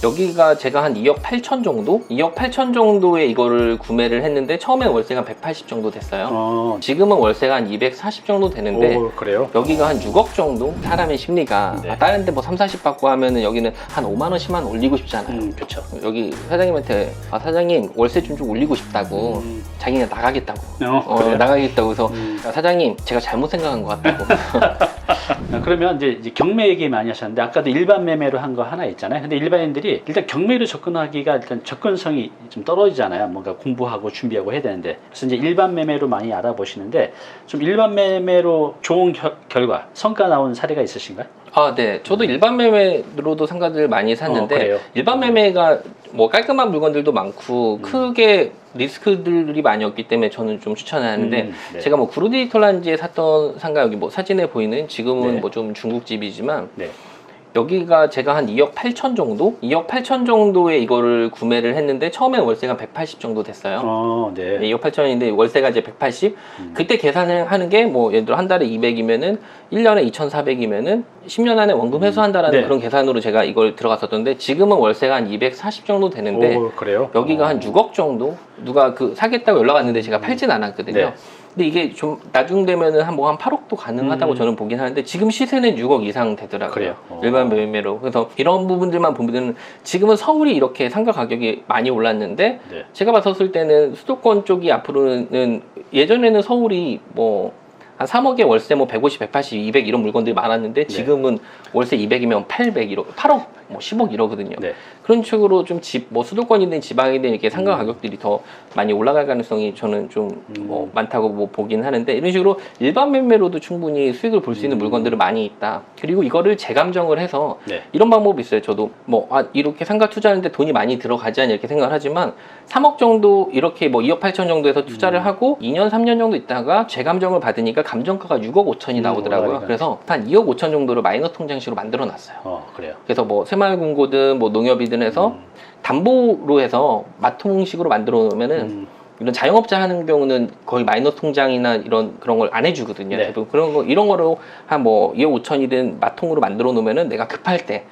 여기가 제가 한 2억 8천 정도? 2억 8천 정도에 이거를 구매를 했는데 처음에 월세가 한 180 정도 됐어요. 지금은 월세가 한 240 정도 되는데 그래요? 여기가 한 6억 정도? 사람의 심리가 네. 다른 데 뭐 3, 40 받고 하면은 여기는 한 5만 원씩만 올리고 싶잖아요. 그렇죠. 여기 사장님한테 사장님 월세 좀 올리고 싶다고 자기가 나가겠다고 그래요? 나가겠다고 해서 사장님 제가 잘못 생각한 것 같다고. 그러면 이제 경매 얘기 많이 하셨는데 아까도 일반 매매로 한 거 하나 있잖아요. 근데 일반인들이 일단 경매로 접근하기가 일단 접근성이 좀 떨어지잖아요. 뭔가 공부하고 준비하고 해야 되는데. 그래서 이제 일반 매매로 많이 알아보시는데 좀 일반 매매로 좋은 결과, 성과 나온 사례가 있으신가요? 네. 저도 일반 매매로도 상가들 많이 샀는데 그래요? 일반 매매가 뭐 깔끔한 물건들도 많고 크게 리스크들이 많이 없기 때문에 저는 좀 추천하는데 네. 제가 뭐 구르디지털란지에 샀던 상가 여기 뭐 사진에 보이는 지금은 네. 뭐 좀 중국집이지만 네. 여기가 제가 한 2억 8천 정도? 2억 8천 정도에 이거를 구매를 했는데 처음에 월세가 180 정도 됐어요. 네. 2억 8천인데 월세가 이제 180. 그때 계산을 하는 게 뭐 예를 들어 한 달에 200이면은 1년에 2,400이면은 10년 안에 원금 회수한다라는 네. 그런 계산으로 제가 이걸 들어갔었던데 지금은 월세가 한 240 정도 되는데 그래요? 여기가 한 6억 정도? 누가 사겠다고 연락 왔는데 제가 팔진 않았거든요. 네. 근데 이게 좀 나중 되면은 한 8억도 가능하다고 저는 보긴 하는데 지금 시세는 6억 이상 되더라고요. 그래요? 일반 매매로. 그래서 이런 부분들만 보면은 지금은 서울이 이렇게 상가 가격이 많이 올랐는데 네. 제가 봤었을 때는 수도권 쪽이 앞으로는 예전에는 서울이 뭐 한 3억에 월세 뭐 150, 180, 200 이런 물건들이 많았는데 지금은 월세 200이면 800, 1억, 8억, 뭐 10억 이러거든요. 네. 그런 식으로 좀 뭐 수도권이든 지방이든 이렇게 상가 가격들이 더 많이 올라갈 가능성이 저는 좀 뭐 많다고 뭐 보긴 하는데 이런 식으로 일반 매매로도 충분히 수익을 볼 수 있는 물건들은 많이 있다. 그리고 이거를 재감정을 해서 네. 이런 방법이 있어요. 저도 뭐 이렇게 상가 투자하는데 돈이 많이 들어가지 않냐 이렇게 생각을 하지만 3억 정도 이렇게 뭐 2억 8천 정도에서 투자를 하고 2년 3년 정도 있다가 재감정을 받으니까 감정가가 6억 5천이 나오더라고요. 그래서 한 2억 5천 정도를 마이너스 통장식으로 만들어 놨어요. 그래요. 그래서 뭐 새마을금고든 뭐 농협이든 해서 담보로 해서 마통식으로 만들어 놓으면은 이런 자영업자 하는 경우는 거의 마이너스 통장이나 이런 그런 걸 안 해주거든요. 네. 대부분 그런 거 이런 거로 한 뭐 2억 5천이든 마통으로 만들어 놓으면은 내가 급할 때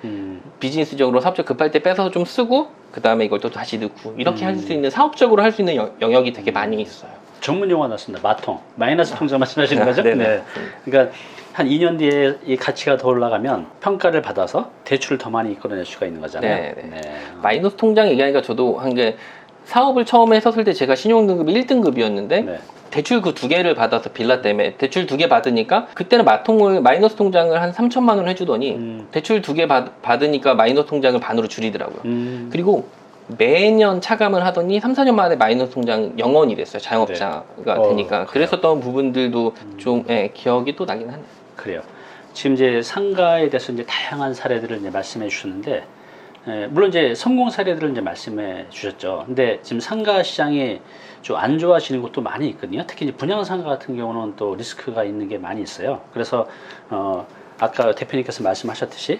비즈니스적으로 사업적 급할 때 빼서 좀 쓰고 그 다음에 이걸 또 다시 넣고 이렇게 할 수 있는 사업적으로 할 수 있는 영역이 되게 많이 있어요. 전문 용어 나왔습니다. 마통. 마이너스 통장 말씀하시는 거죠? 네네. 그러니까 한 2년 뒤에 이 가치가 더 올라가면 평가를 받아서 대출을 더 많이 이끌어낼 수가 있는 거잖아요. 네. 마이너스 통장 얘기하니까 저도 한 게 사업을 처음에 했었을 때 제가 신용등급이 1등급이었는데 대출 그 2개를 받아서 빌라 때문에 대출 2개 받으니까 그때는 마이너스 통장을 한 3천만 원 해주더니 대출 2개 받으니까 마이너스 통장을 반으로 줄이더라고요. 그리고 매년 차감을 하더니 3, 4년 만에 마이너스 통장 0원이 됐어요. 자영업자가 되니까. 그랬었던 부분들도 좀 기억이 또 나긴 하네요. 그래요. 지금 이제 상가에 대해서 이제 다양한 사례들을 이제 말씀해 주셨는데 물론 이제 성공 사례들을 이제 말씀해 주셨죠. 근데 지금 상가 시장이 좀 안 좋아지는 곳도 많이 있거든요. 특히 이제 분양 상가 같은 경우는 또 리스크가 있는 게 많이 있어요. 그래서 아까 대표님께서 말씀하셨듯이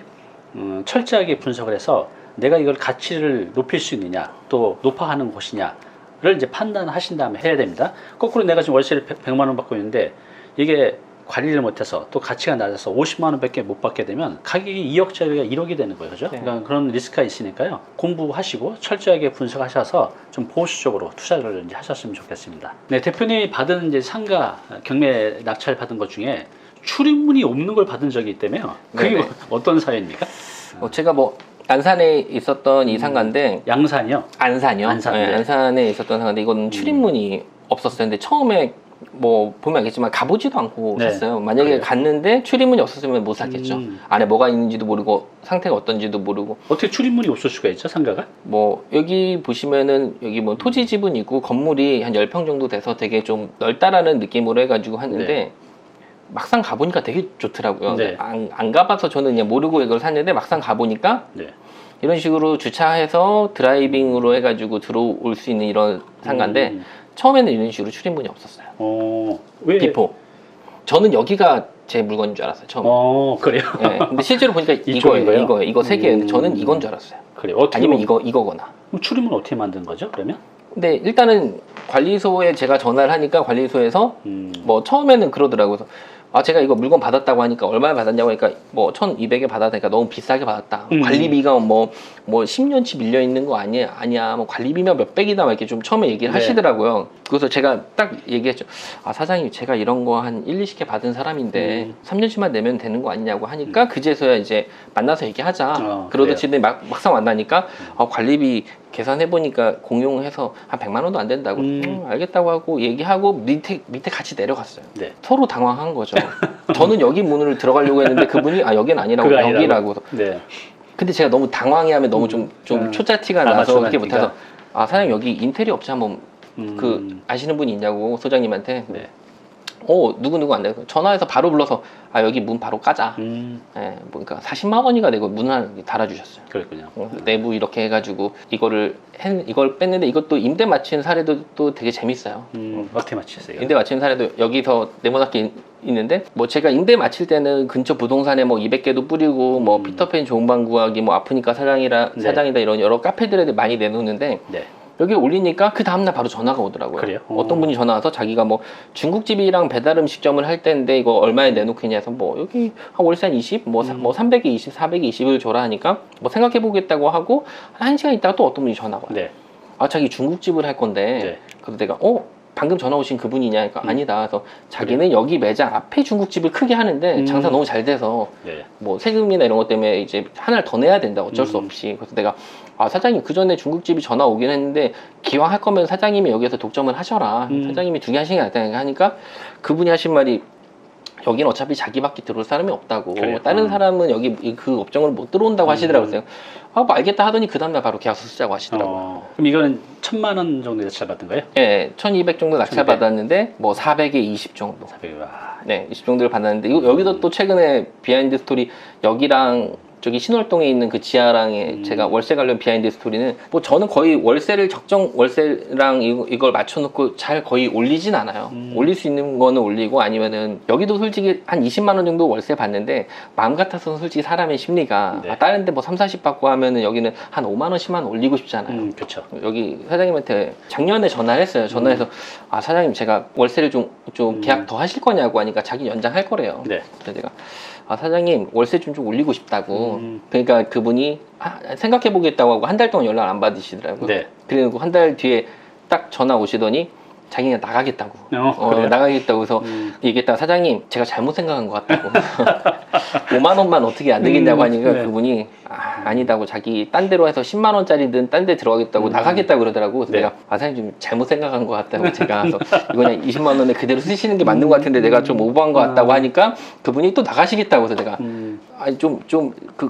철저하게 분석을 해서 내가 이걸 가치를 높일 수 있느냐, 또 높아가는 곳이냐를 이제 판단하신 다음에 해야 됩니다. 거꾸로 내가 지금 월세를 100만 원 받고 있는데 이게 관리를 못해서 또 가치가 낮아서 50만 원밖에 못 받게 되면 가격이 2억짜리가 1억이 되는 거예요. 그죠? 그러니까 그런 리스크가 있으니까요. 공부하시고 철저하게 분석하셔서 좀 보수적으로 투자를 이제 하셨으면 좋겠습니다. 네, 대표님이 받은 이제 상가 경매 낙찰 받은 것 중에 출입문이 없는 걸 받은 적이 있다며요. 그게 네네. 어떤 사연입니까? 제가 뭐 안산에 있었던 이 상가인데 양산이요? 안산이요? 안산, 네, 네. 안산에 있었던 상가인데 이거는 출입문이 없었어요. 근데 처음에 뭐 보면 알겠지만 가보지도 않고 네. 샀어요. 만약에 그래요? 갔는데 출입문이 없었으면 못 샀겠죠. 안에 뭐가 있는지도 모르고 상태가 어떤지도 모르고. 어떻게 출입문이 없을 수가 있죠, 상가가? 뭐 여기 보시면은 여기 뭐 토지 지분이고 건물이 한 10평 정도 돼서 되게 좀 넓다라는 느낌으로 해가지고 하는데 막상 가보니까 되게 좋더라고요. 네. 안 가봐서 저는 그냥 모르고 이걸 샀는데 막상 가보니까 네. 이런 식으로 주차해서 드라이빙으로 해가지고 들어올 수 있는 이런 상가인데 처음에는 이런 식으로 출입문이 없었어요. 왜? 비포. 저는 여기가 제 물건인 줄 알았어요. 처음에. 그래요? 네, 근데 실제로 보니까 이쪽인 거예요? 이거 세 개였는데 저는 이건 줄 알았어요. 그래요. 어떻게 아니면 이거거나. 그럼 출입문 어떻게 만든 거죠, 그러면? 근데 일단은 관리소에 제가 전화를 하니까 관리소에서 뭐 처음에는 그러더라고요. 그래서 아 제가 이거 물건 받았다고 하니까 얼마에 받았냐고 하니까 뭐 1,200에 받았다니까 너무 비싸게 받았다. 관리비가 뭐 10년치 밀려 있는 거 아니야. 뭐 관리비면 몇백이다 막 이렇게 좀 처음에 얘기를 네. 하시더라고요. 그래서 제가 딱 얘기했죠. 아 사장님 제가 이런 거 한 1, 20개 받은 사람인데 3년치만 내면 되는 거 아니냐고 하니까 그제서야 이제 만나서 얘기하자. 그러더니 막상 만나니까 관리비 계산해보니까 공용해서 한 100만 원도 안 된다고 알겠다고 하고 얘기하고 밑에 같이 내려갔어요. 네. 서로 당황한 거죠. 저는 여기 문을 들어가려고 했는데 그분이 여기는 아니라고 여기라고. 네. 근데 제가 너무 당황해하면 너무 좀 초짜 티가 나서 그렇게 못해서 아 사장님 여기 인테리어 업체 한번 그 아시는 분이 있냐고 소장님한테 네. 누구 안 돼. 전화해서 바로 불러서 아 여기 문 바로 까자. 예, 그러니까 40만 원이가 되고 문을 달아주셨어요. 그렇군요. 내부 이렇게 해가지고 이걸 뺐는데 이것도 임대 맞춘 사례도 또 되게 재밌어요. 어떻게 맞추셨어요? 임대 맞춘 사례도 여기서 네모나게 있는데 뭐 제가 임대 마칠 때는 근처 부동산에 뭐 200개도 뿌리고 뭐 피터팬 좋은 방 구하기 뭐 아프니까 사장이다 이런 여러 카페들에 많이 내놓는데 네. 여기 올리니까 그 다음날 바로 전화가 오더라고요. 그래요? 어떤 분이 전화 와서 자기가 뭐 중국집이랑 배달 음식점을 할 때인데 이거 얼마에 내놓겠냐 해서 뭐 여기 한 월세 한 20, 뭐 300에 20, 400에 20을 줘라 하니까 뭐 생각해 보겠다고 하고 한 1시간 있다가 또 어떤 분이 전화가 와요. 네. 아 자기 중국집을 할 건데 네. 그래서 내가 방금 전화 오신 그분이냐 그러니까 아니다. 그래서 자기는 여기 매장 앞에 중국집을 크게 하는데 장사 너무 잘 돼서 네. 뭐 세금이나 이런 것 때문에 이제 하나를 더 내야 된다. 어쩔 수 없이. 그래서 내가 아 사장님 그 전에 중국집이 전화 오긴 했는데 기왕 할 거면 사장님이 여기서 독점을 하셔라. 사장님이 2개 하시는 게 낫다니까 하니까 그분이 하신 말이 여기는 어차피 자기밖에 들어올 사람이 없다고. 그래요? 다른 사람은 여기 그 업종을 못 들어온다고 하시더라고요. 그래서 뭐 알겠다 하더니 그 다음날 바로 계약서 쓰자고 하시더라고요. 그럼 이거는 1,000만 원 정도 낙찰 받은 거예요? 예, 1,200 정도 낙찰 1200. 받았는데 뭐 400에 20 정도. 400. 와. 네, 20 정도를 받았는데 여기도 또 최근에 비하인드 스토리 여기랑 저기 신월동에 있는 그 지하랑에 제가 월세 관련 비하인드 스토리는 뭐 저는 거의 월세를 적정 월세랑 이걸 맞춰놓고 잘 거의 올리진 않아요. 올릴 수 있는 거는 올리고 아니면은 여기도 솔직히 한 20만 원 정도 월세 받는데 마음 같아서는 솔직히 사람의 심리가 네. 다른 데 뭐 3, 40 받고 하면은 여기는 한 5만 원, 10만 원 올리고 싶잖아요. 그렇죠. 여기 사장님한테 작년에 전화를 했어요. 전화해서 아 사장님 제가 월세를 좀 계약 더 하실 거냐고 하니까 자기 연장할 거래요. 네. 그래서 제가 아 사장님 월세 좀 올리고 싶다고. 그러니까 그분이 생각해 보겠다고 하고 한 달 동안 연락 안 받으시더라고요. 네. 그리고 한 달 뒤에 딱 전화 오시더니 자기가 나가겠다고. 그래요? 나가겠다고 해서 얘기했다가 사장님 제가 잘못 생각한 것 같다고. 5만 원만 어떻게 안 되겠냐고 하니까 네. 그분이 아니다고 자기 딴 데로 해서 10만 원짜리든 딴 데 들어가겠다고 나가겠다고 그러더라고. 그래서 네. 내가 사장님 좀 잘못 생각한 것 같다고 제가 그래서 이거 그냥 20만 원에 그대로 쓰시는 게 맞는 것 같은데 내가 좀 오버한 것 같다고 하니까 그분이 또 나가시겠다고 해서 내가 아니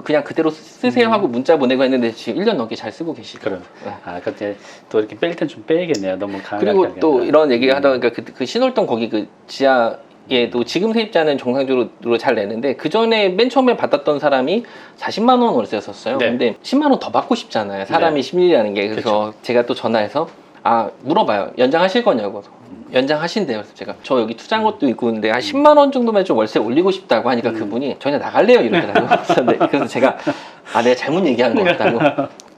그냥 그대로 쓰세요 하고 문자 보내고 했는데 지금 1년 넘게 잘 쓰고 계시더라고요. 그럼 그때 또 이렇게 뺄 땐 좀 빼야겠네요. 너무 강하게. 그리고 또 이런 얘기 하다 보니까 그 신월동 거기 그 지하에도 지금 세입자는 정상적으로 잘 내는데 그 전에 맨 처음에 받았던 사람이 40만 원 월세였었어요. 네. 근데 10만 원 더 받고 싶잖아요. 사람이 심리라는 게. 그래서 제가 또 전화해서 물어봐요. 연장하실 거냐고. 연장하신대요. 그래서 제가 저 여기 투자한 것도 있고 근데 한 10만 원 정도만 좀 월세 올리고 싶다고 하니까 그분이 저 그냥 나갈래요 이러더라고요. 그래서 제가 내가 잘못 얘기한 것 같다고.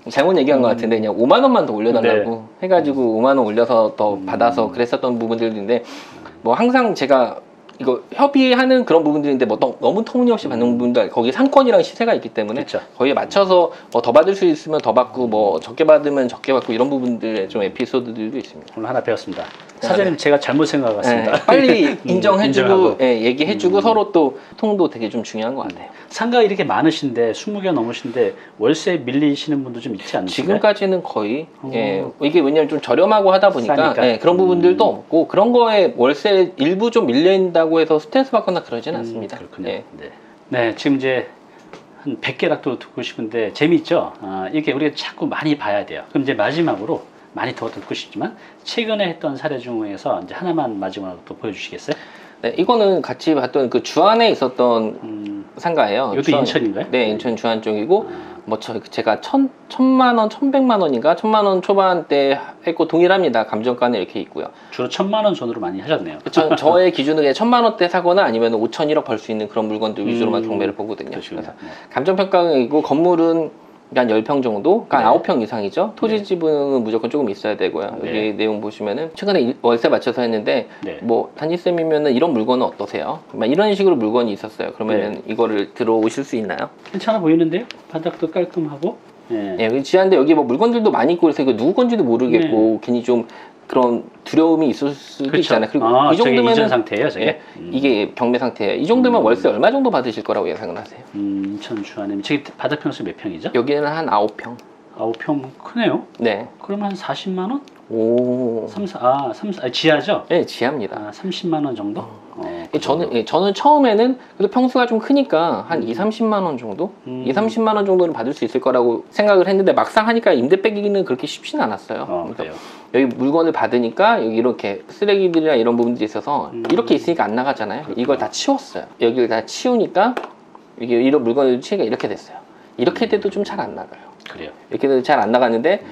잘못 얘기한 것 같은데 그냥 5만 원만 더 올려달라고 해가지고 5만 원 올려서 더 받아서 그랬었던 부분들인데 뭐 항상 제가 이거 협의하는 그런 부분들인데 뭐 너무 터무니없이 받는 부분들 거기 상권이랑 시세가 있기 때문에 그쵸. 거기에 맞춰서 뭐 더 받을 수 있으면 더 받고 뭐 적게 받으면 적게 받고 이런 부분들의 좀 에피소드들도 있습니다. 오늘 하나 배웠습니다. 사장님 제가 잘못 생각한 것 같습니다. 네, 빨리 인정해주고 인정하고. 얘기해주고 서로 또 통도 되게 좀 중요한 것 같아요. 상가 이렇게 많으신데 20개 넘으신데 월세 밀리시는 분도 좀 있지 않나요? 지금까지는 거의 이게 왜냐면 좀 저렴하고 하다 보니까 그런 부분들도 없고 그런 거에 월세 일부 좀 밀린다고 해서 스트레스 받거나 그러지는 않습니다. 그렇군요. 네, 지금 이제 한 100개락도 듣고 싶은데 재미있죠? 이렇게 우리가 자꾸 많이 봐야 돼요. 그럼 이제 마지막으로 많이 더 듣고 싶지만 최근에 했던 사례 중에서 이제 하나만 마지막으로 또 보여주시겠어요? 네, 이거는 같이 봤던 그 주안에 있었던 상가예요. 이것도 인천인가요? 네, 인천 주안 쪽이고 뭐 제가 1,000만 원, 1,100만 원인가 1,000만 원 초반대 했고 동일합니다. 감정가는 이렇게 있고요. 주로 1,000만 원 손으로 많이 하셨네요. 저의 기준은 1,000만 원대 사거나 아니면 5천 1억 벌 수 있는 그런 물건들 위주로만 경매를 보거든요. 그러시군요. 그래서 감정평가이고 건물은 한 10평 정도? 그러니까 네. 9평 이상이죠. 토지 지분은 무조건 조금 있어야 되고요. 여기 네. 내용 보시면은 최근에 월세 맞춰서 했는데 네. 뭐 단지쌤이면은 이런 물건은 어떠세요? 막 이런 식으로 물건이 있었어요. 그러면은 이거를 들어오실 수 있나요? 괜찮아 보이는데요? 바닥도 깔끔하고. 예. 예, 여기 지하인데 여기 뭐 물건들도 많이 있고 그래서 이거 누구 건지도 모르겠고 괜히 좀 그런 두려움이 있을 수도 그렇죠. 있잖아요. 그리고 아, 이 저게 정도면 이전 상태예요, 저게? 예, 이게 경매 상태예요. 이 정도면 월세 얼마 정도 받으실 거라고 예상을 하세요? 인천 주안님. 저기 바닥 평수 몇 평이죠? 여기는 한 9평. 9평 크네요. 네. 그럼 한 40만 원? 오. 지하죠? 네, 지하입니다. 30만 원 정도? 그 저는 처음에는 그래도 평수가 좀 크니까 한 2, 30만 원 정도? 2, 30만 원 정도는 받을 수 있을 거라고 생각을 했는데 막상 하니까 임대 빼기는 그렇게 쉽지는 않았어요. 그래요. 여기 물건을 받으니까 여기 이렇게 쓰레기들이나 이런 부분들이 있어서 이렇게 있으니까 안 나가잖아요. 그렇구나. 이걸 다 치웠어요. 여기를 다 치우니까 이게 이런 물건을 치니까 이렇게 됐어요. 이렇게 돼도 좀 잘 안 나가요. 그래요. 이렇게 돼도 잘 안 나가는데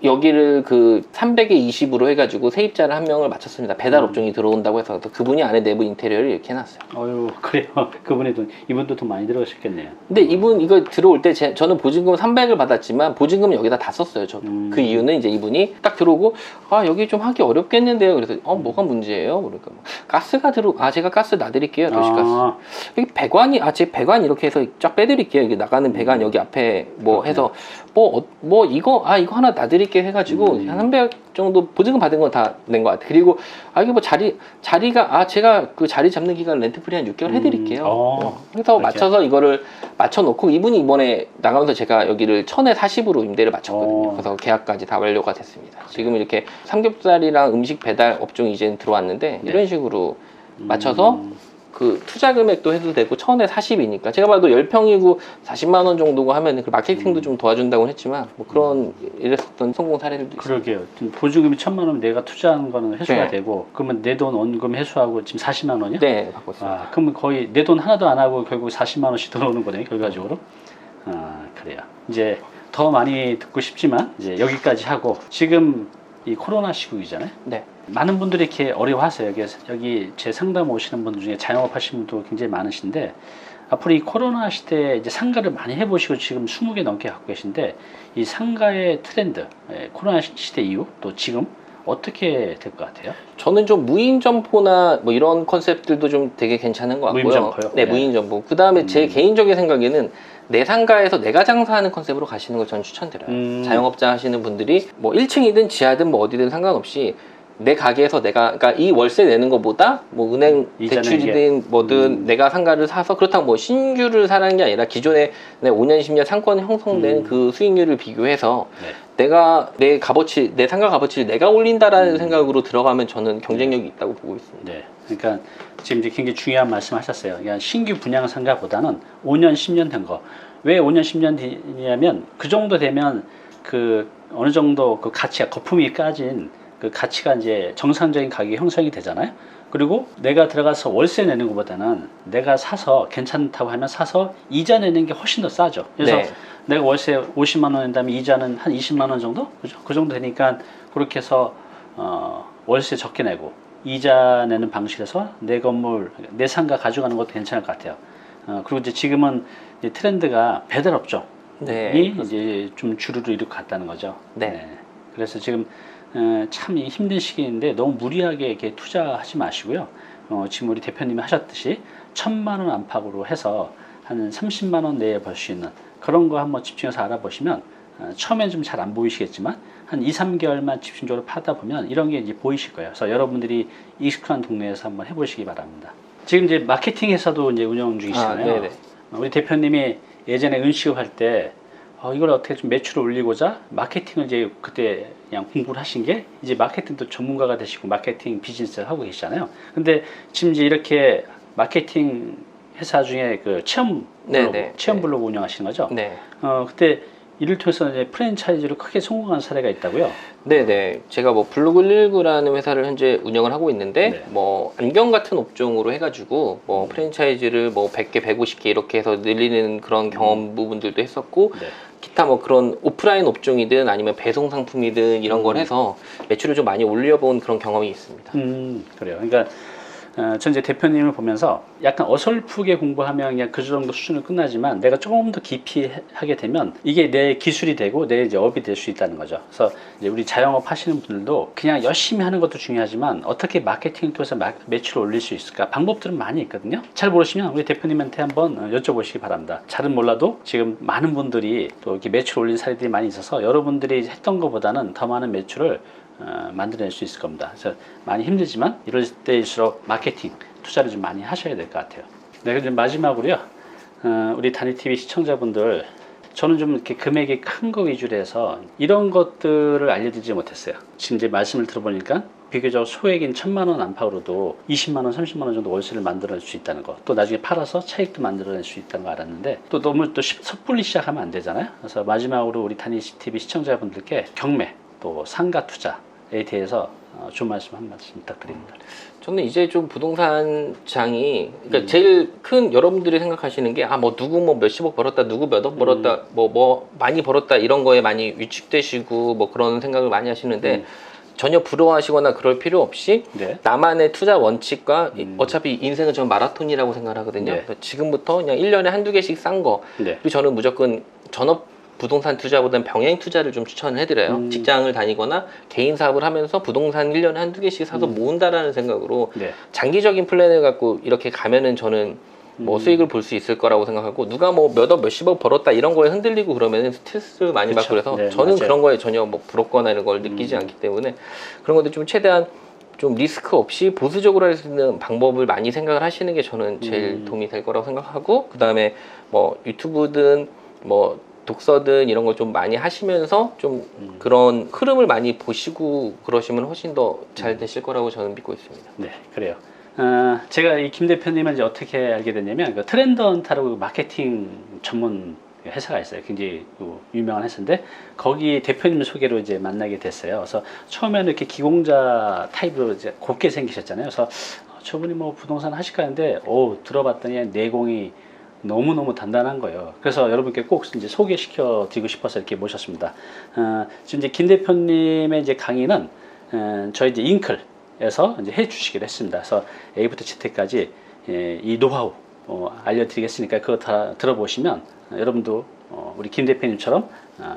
여기를 그 300에 20으로 해가지고 세입자를 한 명을 맞췄습니다. 배달 업종이 들어온다고 해서 그분이 안에 내부 인테리어를 이렇게 해놨어요. 어유 그래요. 그분의 돈, 이분도 돈 많이 들어가셨겠네요. 근데 이분 이거 들어올 때 저는 보증금 300을 받았지만 보증금 여기다 다 썼어요. 저도. 그 이유는 이제 이분이 딱 들어오고 저기 좀 하기 어렵겠는데요. 그래서 뭐가 문제예요? 그러니까 뭐, 가스가 제가 가스 놔드릴게요. 도시가스. 여기 배관이 제 배관 이렇게 해서 쫙 빼드릴게요. 여기 나가는 배관 여기 앞에 뭐 해서 이거 하나 놔드릴게요 해가지고 한 300 정도 보증금 받은 건 다 낸 것 같아요. 그리고 이게 뭐 자리가 제가 그 자리 잡는 기간 렌트프리 한 6개월 해드릴게요. 그래서 그렇게. 맞춰서 이거를 맞춰놓고 이분이 이번에 나가면서 제가 여기를 1000에 40으로 임대를 맞췄거든요. 그래서 계약까지 다 완료가 됐습니다. 지금 이렇게 삼겹살이랑 음식 배달 업종이 이제 들어왔는데 이런 식으로 맞춰서 그 투자 금액도 해도 되고 1000에 40이니까 제가 봐도 10평이고 40만 원 정도고 하면 그 마케팅도 좀 도와준다고 했지만 뭐 그런 이랬었던 성공 사례들도 있어요. 그러게요. 지금 보증금이 1000만 원이면 내가 투자한 거는 회수가 네. 되고 그러면 내 돈 원금 회수하고 지금 40만 원이요? 네, 받고 있습니다. 그러면 거의 내 돈 하나도 안 하고 결국 40만 원씩 들어오는 거네요, 결과적으로. 그래요. 이제 더 많이 듣고 싶지만 이제 여기까지 하고 지금 이 코로나 시국이잖아요. 네. 많은 분들이 이렇게 어려워하세요. 여기 제 상담 오시는 분들 중에 자영업 하시는 분도 굉장히 많으신데 앞으로 이 코로나 시대에 이제 상가를 많이 해보시고 지금 20개 넘게 갖고 계신데 이 상가의 트렌드, 코로나 시대 이후 또 지금 어떻게 될 것 같아요? 저는 좀 무인 점포나 뭐 이런 컨셉들도 좀 되게 괜찮은 것 같고요. 무인 점포요? 네, 네. 무인 점포. 그 다음에 제 개인적인 생각에는 내 상가에서 내가 장사하는 컨셉으로 가시는 걸 저는 추천드려요. 자영업자 하시는 분들이 뭐 1층이든 지하든 뭐 어디든 상관없이 내 가게에서 그러니까 이 월세 내는 것보다 뭐 은행 대출이든 뭐든 내가 상가를 사서 그렇다고 뭐 신규를 사라는 게 아니라 기존에 5년, 10년 상권이 형성된 그 수익률을 비교해서 내가 내 상가 값어치를 내가 올린다라는 생각으로 들어가면 저는 경쟁력이 있다고 보고 있습니다. 네. 그러니까 지금 이제 굉장히 중요한 말씀 하셨어요. 그러니까 신규 분양 상가보다는 5년, 10년 된 거. 왜 5년, 10년 되냐면 그 정도 되면 그 어느 정도 그 가치가 거품이 까진 그 가치가 이제 정상적인 가격이 형성이 되잖아요. 그리고 내가 들어가서 월세 내는 것보다는 내가 사서 괜찮다고 하면 사서 이자 내는 게 훨씬 더 싸죠. 그래서 내가 월세 50만 원 낸다면 이자는 한 20만 원 정도? 그죠? 그 정도 되니까 그렇게 해서 월세 적게 내고 이자 내는 방식에서 내 건물, 내 상가 가져가는 것도 괜찮을 것 같아요. 그리고 이제 지금은 이제 트렌드가 배달 업종이 이제 좀 주류를 이루고 갔다는 거죠. 그래서 지금 참 힘든 시기인데 너무 무리하게 이렇게 투자하지 마시고요. 지금 우리 대표님이 하셨듯이 1000만 원 안팎으로 해서 한 30만 원 내에 벌 수 있는 그런 거 한번 집중해서 알아보시면 처음엔 좀 잘 안 보이시겠지만 한 2, 3개월만 집중적으로 파다 보면 이런 게 이제 보이실 거예요. 그래서 여러분들이 익숙한 동네에서 한번 해보시기 바랍니다. 지금 이제 마케팅 회사도 이제 운영 중이시잖아요. 우리 대표님이 예전에 은식업 할 때 이걸 어떻게 좀 매출을 올리고자 마케팅을 이제 그때 그냥 공부를 하신 게 이제 마케팅도 전문가가 되시고 마케팅 비즈니스를 하고 계시잖아요. 근데 지금 이제 이렇게 마케팅 회사 중에 그 체험 블로그 운영하시는 거죠? 그때 이를 통해서 이제 프랜차이즈로 크게 성공한 사례가 있다고요? 네네. 제가 뭐 블로그 119라는 회사를 현재 운영을 하고 있는데 뭐 안경 같은 업종으로 해가지고 뭐 프랜차이즈를 뭐 100개, 150개 이렇게 해서 늘리는 그런 경험 부분들도 했었고 기타 뭐 그런 오프라인 업종이든 아니면 배송 상품이든 이런 걸 해서 매출을 좀 많이 올려본 그런 경험이 있습니다. 그래요. 그러니까 전 이제 대표님을 보면서 약간 어설프게 공부하면 그냥 그 정도 수준으로 끝나지만 내가 조금 더 깊이 하게 되면 이게 내 기술이 되고 내 이제 업이 될 수 있다는 거죠. 그래서 이제 우리 자영업 하시는 분들도 그냥 열심히 하는 것도 중요하지만 어떻게 마케팅을 통해서 매출을 올릴 수 있을까 방법들은 많이 있거든요. 잘 모르시면 우리 대표님한테 한번 여쭤보시기 바랍니다. 잘은 몰라도 지금 많은 분들이 또 이렇게 매출 올린 사례들이 많이 있어서 여러분들이 했던 것보다는 더 많은 매출을 만들어낼 수 있을 겁니다. 그래서 많이 힘들지만 이럴 때일수록 마케팅 투자를 좀 많이 하셔야 될 것 같아요. 네, 그럼 마지막으로요. 우리 단위TV 시청자분들, 저는 좀 이렇게 금액이 큰 거 위주로 해서 이런 것들을 알려드리지 못했어요. 지금 이제 말씀을 들어보니까 비교적 소액인 1,000만 원 안팎으로도 20만 원, 30만 원 정도 월세를 만들어낼 수 있다는 거, 또 나중에 팔아서 차익도 만들어낼 수 있다는 거 알았는데 또 너무 또 섣불리 시작하면 안 되잖아요. 그래서 마지막으로 우리 단위TV 시청자분들께 경매 또 상가 투자에 대해서 좋은 말씀 한 말씀 부탁드립니다. 저는 이제 좀 부동산 장이, 그러니까 제일 큰 여러분들이 생각하시는 게, 뭐 누구 뭐 몇십억 벌었다, 누구 몇억 벌었다, 뭐 많이 벌었다, 이런 거에 많이 위축되시고 뭐 그런 생각을 많이 하시는데, 전혀 부러워하시거나 그럴 필요 없이 네. 나만의 투자 원칙과 어차피 인생은 저는 마라톤이라고 생각하거든요. 네. 그래서 지금부터 그냥 1년에 한두 개씩 싼 거, 네. 그리고 저는 무조건 전업 부동산 투자보다는 병행 투자를 좀 추천을 해드려요. 직장을 다니거나 개인 사업을 하면서 부동산 1년에 한두 개씩 사서 모은다라는 생각으로 네. 장기적인 플랜을 갖고 이렇게 가면은 저는 뭐 수익을 볼 수 있을 거라고 생각하고, 누가 뭐 몇억 몇십억 벌었다 이런 거에 흔들리고 그러면은 스트레스를 많이 받고, 그래서 네, 저는 맞아요. 그런 거에 전혀 뭐 부럽거나 이런 걸 느끼지 않기 때문에 그런 것들 좀 최대한 좀 리스크 없이 보수적으로 할 수 있는 방법을 많이 생각을 하시는 게 저는 제일 도움이 될 거라고 생각하고, 그 다음에 뭐 유튜브든 뭐 독서든 이런 걸 좀 많이 하시면서 좀 그런 흐름을 많이 보시고 그러시면 훨씬 더 잘 되실 거라고 저는 믿고 있습니다. 네, 그래요. 제가 이 김 대표님을 이제 어떻게 알게 됐냐면, 그 트렌드 헌터라고 마케팅 전문 회사가 있어요. 굉장히 유명한 회사인데, 거기 대표님 소개로 이제 만나게 됐어요. 그래서 처음에는 이렇게 기공자 타입으로 이제 곱게 생기셨잖아요. 그래서 저분이 뭐 부동산 하실까 하는데, 들어봤더니 내공이 너무너무 단단한 거예요. 그래서 여러분께 꼭 이제 소개시켜 드리고 싶어서 이렇게 모셨습니다. 지금 이제 김 대표님의 이제 강의는 저희 이제 잉클에서 이제 해 주시기로 했습니다. 그래서 A부터 Z까지 이 노하우 알려드리겠으니까 그거 다 들어보시면 여러분도 우리 김 대표님처럼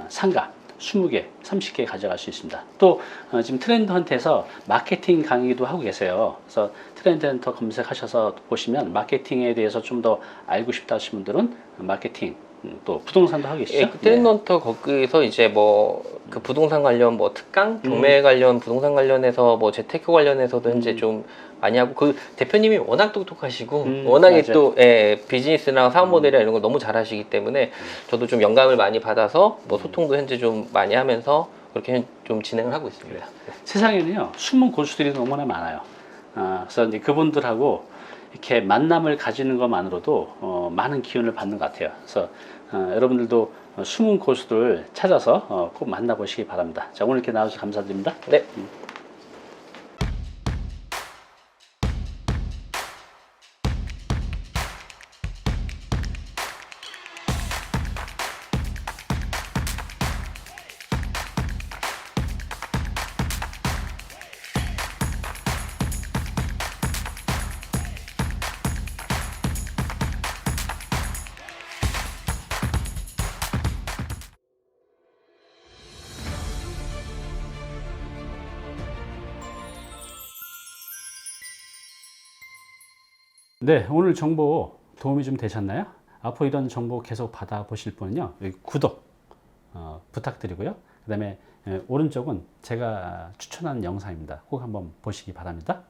상가 20개, 30개 가져갈 수 있습니다. 또 지금 트렌드 헌트에서 마케팅 강의도 하고 계세요. 그래서 트렌드 헌터 검색하셔서 보시면 마케팅에 대해서 좀 더 알고 싶다 하시는 분들은 마케팅, 또 부동산도 하고 계시죠? 트렌드 헌터 거기서 이제 뭐 그 부동산 관련 뭐 특강, 경매 관련 부동산 관련해서 뭐 재테크 관련해서도 현재 좀 많이 하고, 그 대표님이 워낙 똑똑하시고 워낙에 맞아요. 또 비즈니스랑 사업 모델이나 이런 걸 너무 잘하시기 때문에 저도 좀 영감을 많이 받아서 뭐 소통도 현재 좀 많이 하면서 그렇게 좀 진행을 하고 있습니다. 세상에는요, 숨은 고수들이 너무나 많아요. 그래서 이제 그분들하고 이렇게 만남을 가지는 것만으로도 많은 기운을 받는 것 같아요. 그래서 여러분들도 숨은 고수들 찾아서 꼭 만나보시기 바랍니다. 자, 오늘 이렇게 나와주셔서 감사드립니다. 네. 네, 오늘 정보 도움이 좀 되셨나요? 앞으로 이런 정보 계속 받아보실 분은요, 여기 구독 부탁드리고요. 그 다음에 오른쪽은 제가 추천하는 영상입니다. 꼭 한번 보시기 바랍니다.